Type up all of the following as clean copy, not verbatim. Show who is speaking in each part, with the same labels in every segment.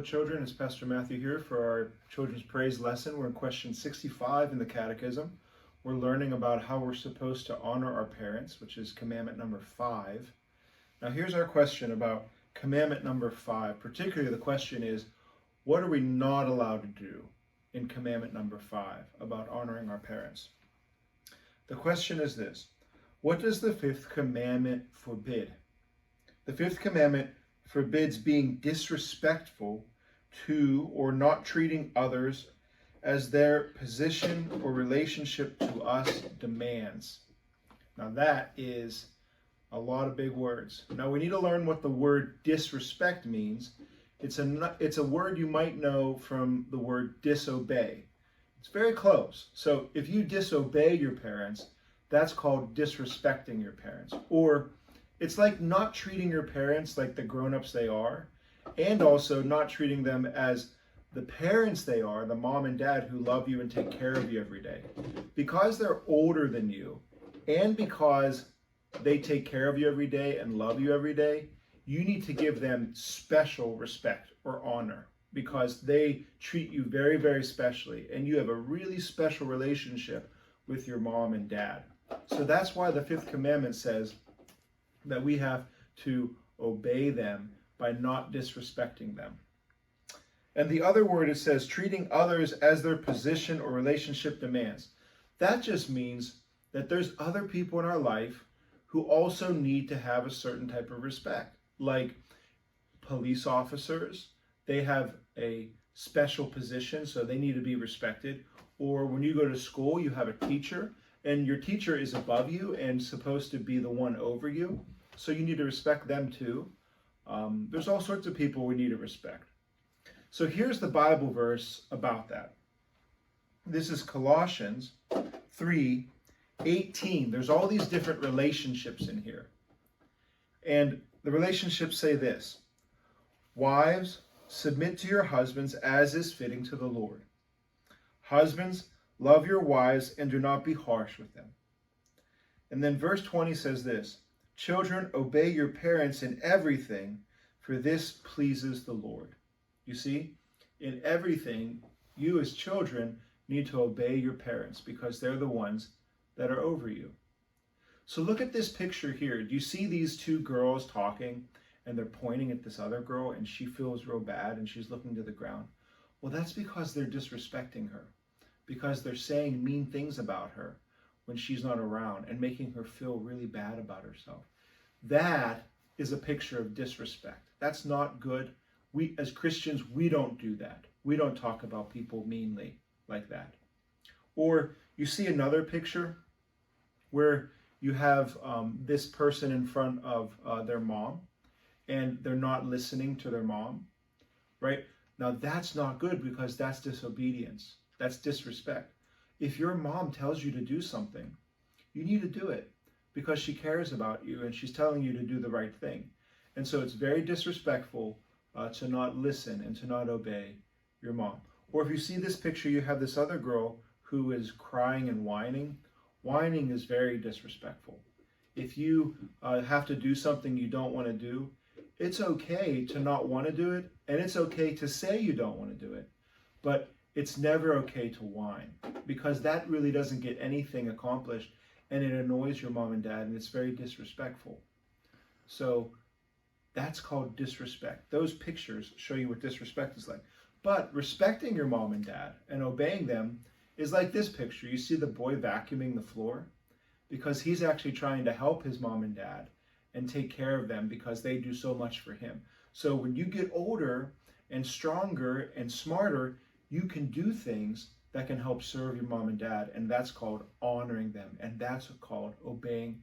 Speaker 1: children. It's Pastor Matthew here for our Children's Praise lesson. We're in question 65 in the Catechism. We're learning about how we're supposed to honor our parents, which is commandment number 5. Now here's our question about commandment number 5. Particularly the question is, what are we not allowed to do in commandment number 5 about honoring our parents? The question is this: what does the 5th commandment forbid? The 5th commandment forbids being disrespectful to or not treating others as their position or relationship to us demands. Now that is a lot of big words. Now we need to learn what the word disrespect means. It's a word you might know from the word disobey. It's very close. So if you disobey your parents, that's called disrespecting your parents. Or it's like not treating your parents like the grown-ups they are, and also not treating them as the parents they are, the mom and dad who love you and take care of you every day. Because they're older than you, and because they take care of you every day and love you every day, you need to give them special respect or honor because they treat you very, very specially, and you have a really special relationship with your mom and dad. So that's why the 5th commandment says that we have to obey them by not disrespecting them. And the other word, it says treating others as their position or relationship demands. That just means that there's other people in our life who also need to have a certain type of respect. Like police officers, they have a special position, so they need to be respected. Or when you go to school, you have a teacher, and your teacher is above you and supposed to be the one over you. So you need to respect them too. There's all sorts of people we need to respect. So here's the Bible verse about that. This is Colossians 3:18. There's all these different relationships in here. And the relationships say this: wives, submit to your husbands as is fitting to the Lord. Husbands, love your wives and do not be harsh with them. And then verse 20 says this: children, obey your parents in everything, for this pleases the Lord. You see, in everything, you as children need to obey your parents because they're the ones that are over you. So look at this picture here. Do you see these two girls talking and they're pointing at this other girl and she feels real bad and she's looking to the ground? Well, that's because they're disrespecting her, because they're saying mean things about her when she's not around and making her feel really bad about herself. That is a picture of disrespect. That's not good. We, as Christians, we don't do that. We don't talk about people meanly like that. Or you see another picture where you have this person in front of their mom and they're not listening to their mom, right? Now that's not good because that's disobedience. That's disrespect. If your mom tells you to do something, you need to do it because she cares about you and she's telling you to do the right thing. And so it's very disrespectful to not listen and to not obey your mom. Or if you see this picture, you have this other girl who is crying and whining. Whining is very disrespectful. If you have to do something you don't want to do, it's okay to not want to do it, and it's okay to say you don't want to do it. But it's never okay to whine, because that really doesn't get anything accomplished, and it annoys your mom and dad, and it's very disrespectful. So that's called disrespect. Those pictures show you what disrespect is like. But respecting your mom and dad and obeying them is like this picture. You see the boy vacuuming the floor because he's actually trying to help his mom and dad and take care of them because they do so much for him. So when you get older and stronger and smarter, you can do things that can help serve your mom and dad, and that's called honoring them, and that's called obeying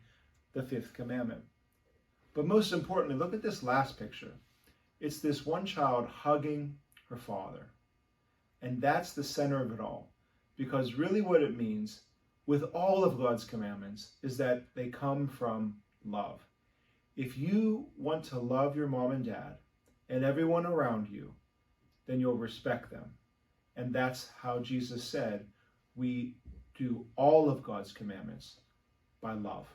Speaker 1: the 5th commandment. But most importantly, look at this last picture. It's this one child hugging her father. And that's the center of it all. Because really what it means with all of God's commandments is that they come from love. If you want to love your mom and dad and everyone around you, then you'll respect them. And that's how Jesus said we do all of God's commandments by love.